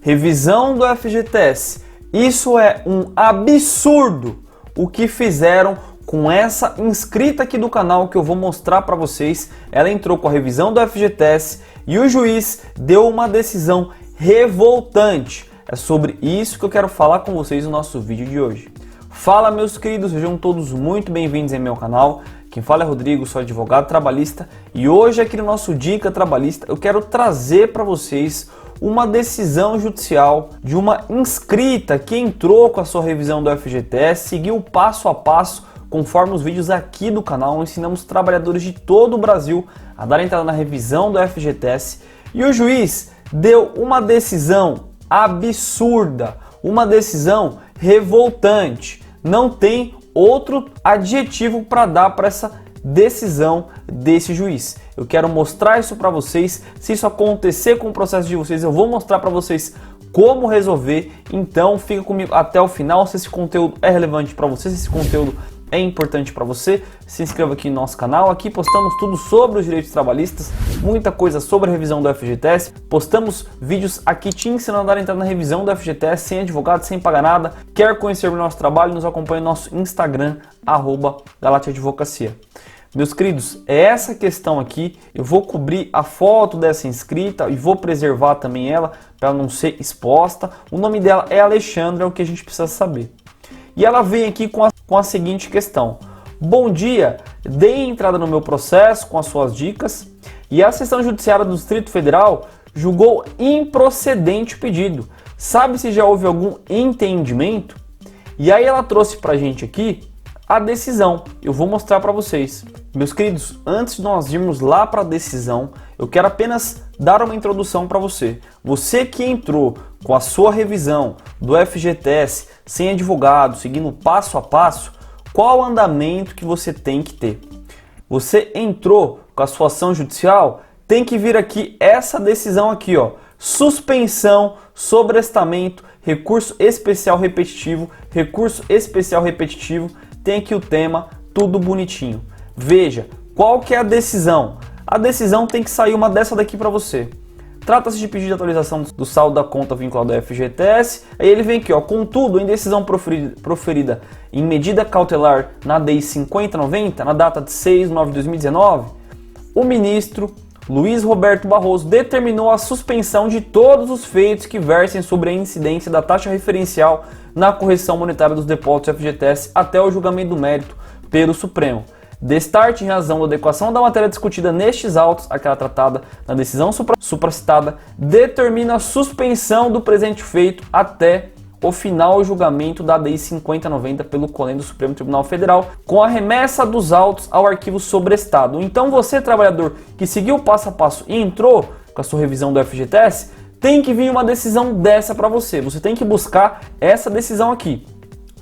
Revisão do FGTS. Isso é um absurdo o que fizeram com essa inscrita aqui do canal que eu vou mostrar para vocês. Ela entrou com a revisão do FGTS e o juiz deu uma decisão revoltante. É sobre isso que eu quero falar com vocês no nosso vídeo de hoje. Fala, meus queridos, sejam todos muito bem-vindos em meu canal. Quem fala é Rodrigo, sou advogado trabalhista e hoje aqui no nosso Dica Trabalhista eu quero trazer para vocês uma decisão judicial de uma inscrita que entrou com a sua revisão do FGTS, seguiu passo a passo conforme os vídeos aqui do canal. Ensinamos trabalhadores de todo o Brasil a dar entrada na revisão do FGTS e o juiz deu uma decisão absurda, uma decisão revoltante. Não tem outro adjetivo para dar para essa decisão desse juiz. Eu quero mostrar isso para vocês. Se isso acontecer com o processo de vocês, eu vou mostrar para vocês como resolver. Então fica comigo até o final. Se esse conteúdo é relevante para você, se esse conteúdo é importante para você, se inscreva aqui no nosso canal. Aqui postamos tudo sobre os direitos trabalhistas, muita coisa sobre a revisão do FGTS. Postamos vídeos aqui te ensinando a dar entrada na revisão do FGTS sem advogado, sem pagar nada. Quer conhecer o nosso trabalho? Nos acompanhe no nosso Instagram, @galatiadvocacia. Meus queridos, é essa questão aqui. Eu vou cobrir a foto dessa inscrita e vou preservar também ela para ela não ser exposta. O nome dela é Alexandra, é o que a gente precisa saber. E ela vem aqui com a seguinte questão: bom dia, dei entrada no meu processo com as suas dicas e a Seção Judiciária do Distrito Federal julgou improcedente o pedido. Sabe se já houve algum entendimento? E aí ela trouxe pra gente aqui a decisão. Eu vou mostrar para vocês. Meus queridos, antes de nós irmos lá para a decisão, eu quero apenas dar uma introdução para você. Você que entrou com a sua revisão do FGTS sem advogado, seguindo passo a passo, qual o andamento que você tem que ter? Você entrou com a sua ação judicial, tem que vir aqui essa decisão aqui, ó. Suspensão, sobrestamento, recurso especial repetitivo, tem aqui o tema, tudo bonitinho. Veja, qual que é a decisão? A decisão tem que sair uma dessa daqui para você. Trata-se de pedido de atualização do saldo da conta vinculada ao FGTS. Aí ele vem aqui, ó, contudo, em decisão proferida em medida cautelar na DI 5090, na data de 6/9/2019, o ministro Luiz Roberto Barroso determinou a suspensão de todos os feitos que versem sobre a incidência da taxa referencial na correção monetária dos depósitos FGTS até o julgamento do mérito pelo Supremo. Destarte em razão da adequação da matéria discutida nestes autos, aquela tratada na decisão supracitada, determina a suspensão do presente feito até o final do julgamento da DI 5090 pelo CONEM do Supremo Tribunal Federal, com a remessa dos autos ao arquivo sobrestado. Então você, trabalhador que seguiu o passo a passo e entrou com a sua revisão do FGTS, tem que vir uma decisão dessa para você. Você tem que buscar essa decisão aqui.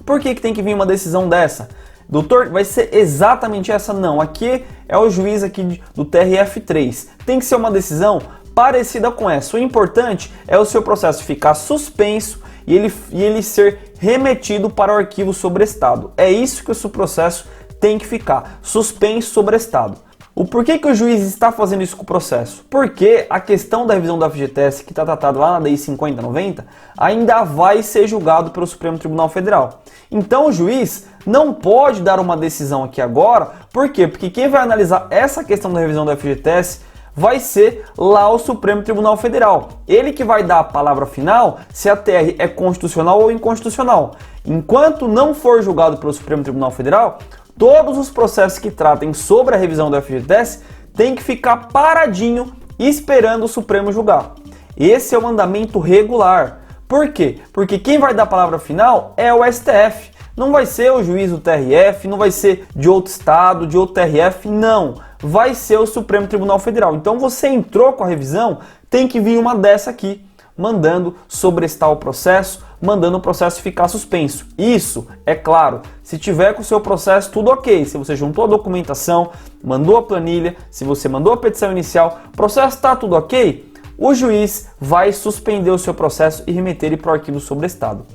Por que tem que vir uma decisão dessa? Doutor, vai ser exatamente essa? Não, aqui é o juiz aqui do TRF3. Tem que ser uma decisão parecida com essa. O importante é o seu processo ficar suspenso e ele ser remetido para o arquivo sobrestado. É isso que o seu processo tem que ficar, suspenso, sobrestado. O porquê que o juiz está fazendo isso com o processo? Porque a questão da revisão do FGTS, que está tratada lá na DI 5090, ainda vai ser julgado pelo Supremo Tribunal Federal. Então o juiz não pode dar uma decisão aqui agora. Por quê? Porque quem vai analisar essa questão da revisão do FGTS vai ser lá o Supremo Tribunal Federal. Ele que vai dar a palavra final se a TR é constitucional ou inconstitucional. Enquanto não for julgado pelo Supremo Tribunal Federal, todos os processos que tratem sobre a revisão do FGTS tem que ficar paradinho esperando o Supremo julgar. Esse é o andamento regular. Por quê? Porque quem vai dar a palavra final é o STF. Não vai ser o juiz do TRF, não vai ser de outro estado, de outro TRF, não. Vai ser o Supremo Tribunal Federal. Então você entrou com a revisão, tem que vir uma dessa aqui, mandando sobrestar o processo, mandando o processo ficar suspenso. Isso, é claro, se tiver com o seu processo tudo ok, se você juntou a documentação, mandou a planilha, se você mandou a petição inicial, o processo está tudo ok, o juiz vai suspender o seu processo e remeter ele para o arquivo sobrestado.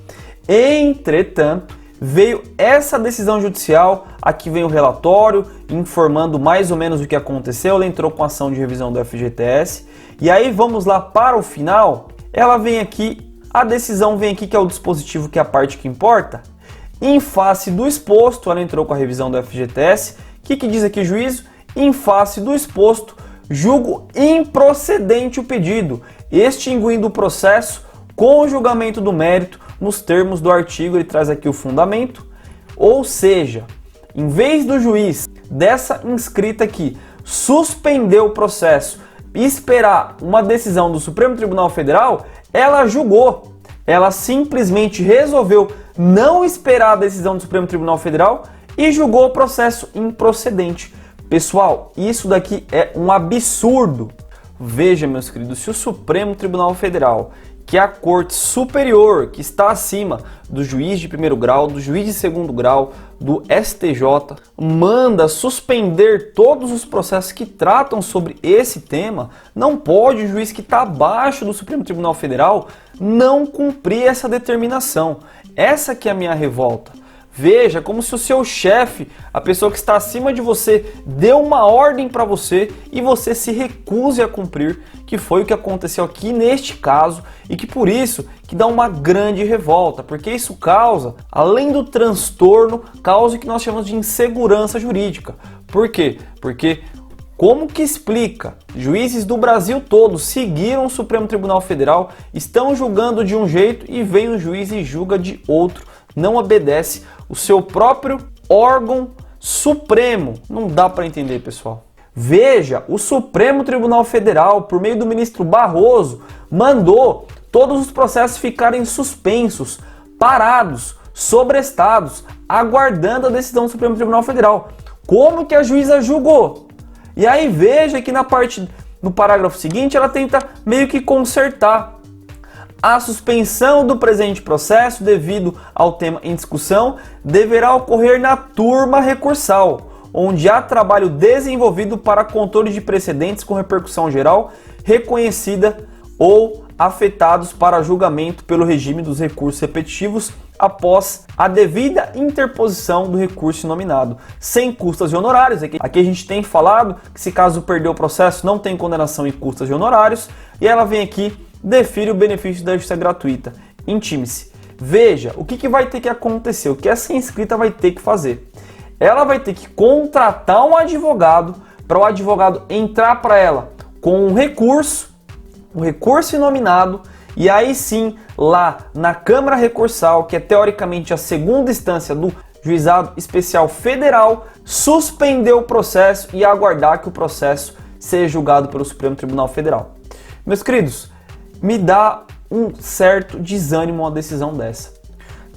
Entretanto, veio essa decisão judicial, aqui vem o relatório informando mais ou menos o que aconteceu. Ela entrou com ação de revisão do FGTS e aí vamos lá para o final. Ela vem aqui A decisão vem aqui, que é o dispositivo, que é a parte que importa. Em face do exposto, ela entrou com a revisão do FGTS. O que diz aqui o juízo? Em face do exposto, julgo improcedente o pedido, extinguindo o processo com o julgamento do mérito nos termos do artigo. Ele traz aqui o fundamento, ou seja, em vez do juiz dessa inscrita aqui suspender o processo e esperar uma decisão do Supremo Tribunal Federal, ela julgou. Ela simplesmente resolveu não esperar a decisão do Supremo Tribunal Federal e julgou o processo improcedente. Pessoal, isso daqui é um absurdo. Veja, meus queridos, se o Supremo Tribunal Federal, que é a Corte Superior, que está acima do juiz de primeiro grau, do juiz de segundo grau, do STJ, manda suspender todos os processos que tratam sobre esse tema, não pode o juiz que está abaixo do Supremo Tribunal Federal não cumprir essa determinação. Essa que é a minha revolta. Veja, como se o seu chefe, a pessoa que está acima de você, deu uma ordem para você e você se recuse a cumprir, que foi o que aconteceu aqui neste caso, e que por isso que dá uma grande revolta, porque isso causa, além do transtorno, causa o que nós chamamos de insegurança jurídica. Por quê? Porque como que explica? Juízes do Brasil todo seguiram o Supremo Tribunal Federal, estão julgando de um jeito e vem o juiz e julga de outro, não obedece o seu próprio órgão supremo. Não dá para entender, pessoal. Veja, o Supremo Tribunal Federal, por meio do ministro Barroso, mandou todos os processos ficarem suspensos, parados, sobrestados, aguardando a decisão do Supremo Tribunal Federal. Como que a juíza julgou? E aí veja que no parágrafo seguinte, ela tenta meio que consertar. A suspensão do presente processo, devido ao tema em discussão, deverá ocorrer na turma recursal, onde há trabalho desenvolvido para controle de precedentes com repercussão geral, reconhecida ou afetados para julgamento pelo regime dos recursos repetitivos após a devida interposição do recurso nominado, sem custas e honorários. Aqui a gente tem falado que se caso perder o processo não tem condenação e custas e honorários, e ela vem aqui, define o benefício da justiça gratuita. Intime-se. Veja, o que vai ter que acontecer, o que essa inscrita vai ter que fazer. Ela vai ter que contratar um advogado, para o advogado entrar para ela com um recurso inominado, e aí sim, lá na Câmara Recursal, que é teoricamente a segunda instância do Juizado Especial Federal, suspender o processo e aguardar que o processo seja julgado pelo Supremo Tribunal Federal. Meus queridos, me dá um certo desânimo uma decisão dessa.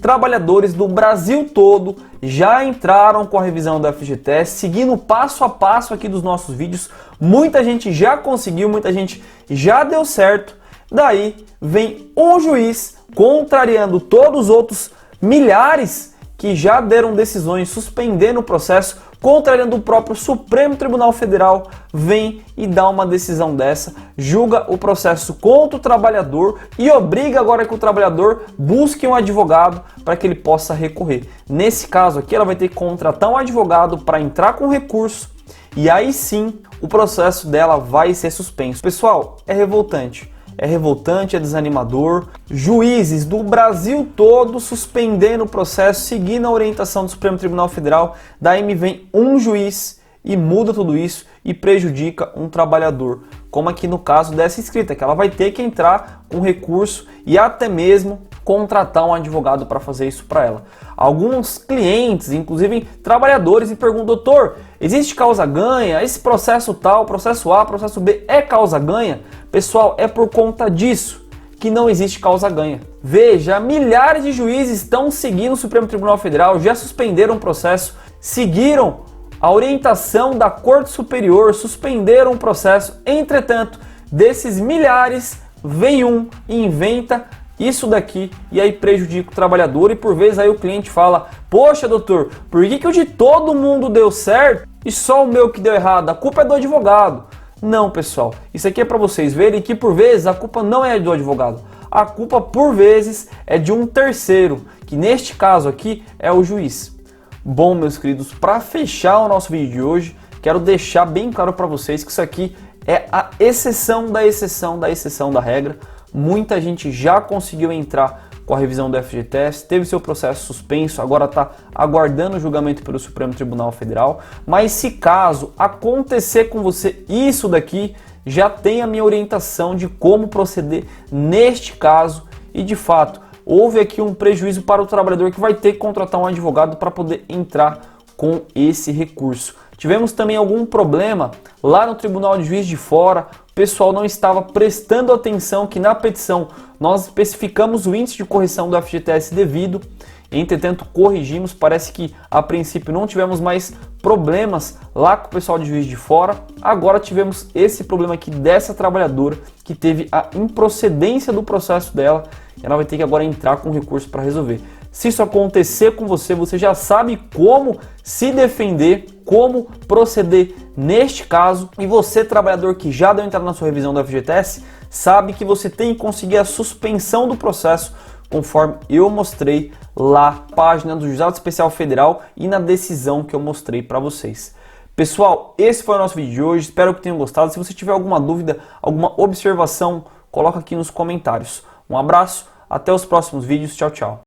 Trabalhadores do Brasil todo já entraram com a revisão do FGTS, seguindo passo a passo aqui dos nossos vídeos. Muita gente já conseguiu, muita gente já deu certo. Daí vem um juiz contrariando todos os outros milhares que já deram decisões suspendendo o processo, contrariando o próprio Supremo Tribunal Federal, vem e dá uma decisão dessa, julga o processo contra o trabalhador e obriga agora que o trabalhador busque um advogado para que ele possa recorrer. Nesse caso aqui, ela vai ter que contratar um advogado para entrar com recurso e aí sim o processo dela vai ser suspenso. Pessoal, é revoltante. É revoltante, é desanimador. Juízes do Brasil todo suspendendo o processo, seguindo a orientação do Supremo Tribunal Federal. Daí me vem um juiz e muda tudo isso e prejudica um trabalhador. Como aqui no caso dessa inscrita, que ela vai ter que entrar com recurso e até mesmo contratar um advogado para fazer isso para ela. Alguns clientes, inclusive trabalhadores, me perguntam: doutor, existe causa-ganha? Esse processo tal, processo A, processo B é causa-ganha? Pessoal, é por conta disso que não existe causa-ganha. Veja, milhares de juízes estão seguindo o Supremo Tribunal Federal, já suspenderam o processo, seguiram a orientação da Corte Superior, suspenderam o processo. Entretanto, desses milhares, vem um e inventa isso daqui e aí prejudica o trabalhador, e por vezes aí o cliente fala: poxa, doutor, por que o de todo mundo deu certo e só o meu que deu errado? A culpa é do advogado. Não, pessoal, isso aqui é para vocês verem que por vezes a culpa não é do advogado. A culpa por vezes é de um terceiro, que neste caso aqui é o juiz. Bom, meus queridos, para fechar o nosso vídeo de hoje, quero deixar bem claro para vocês que isso aqui é a exceção da exceção da exceção da regra. Muita gente já conseguiu entrar com a revisão do FGTS, teve seu processo suspenso, agora está aguardando o julgamento pelo Supremo Tribunal Federal. Mas se caso acontecer com você isso daqui, já tem a minha orientação de como proceder neste caso e de fato houve aqui um prejuízo para o trabalhador que vai ter que contratar um advogado para poder entrar com esse recurso. Tivemos também algum problema lá no Tribunal de Juiz de Fora, o pessoal não estava prestando atenção que na petição nós especificamos o índice de correção do FGTS devido, entretanto corrigimos, parece que a princípio não tivemos mais problemas lá com o pessoal de Juiz de Fora, agora tivemos esse problema aqui dessa trabalhadora que teve a improcedência do processo dela, e ela vai ter que agora entrar com recurso para resolver. Se isso acontecer com você, você já sabe como se defender, como proceder neste caso. E você, trabalhador que já deu entrada na sua revisão do FGTS, sabe que você tem que conseguir a suspensão do processo, conforme eu mostrei lá na página do Juizado Especial Federal e na decisão que eu mostrei para vocês. Pessoal, esse foi o nosso vídeo de hoje, espero que tenham gostado. Se você tiver alguma dúvida, alguma observação, coloca aqui nos comentários. Um abraço, até os próximos vídeos, tchau, tchau.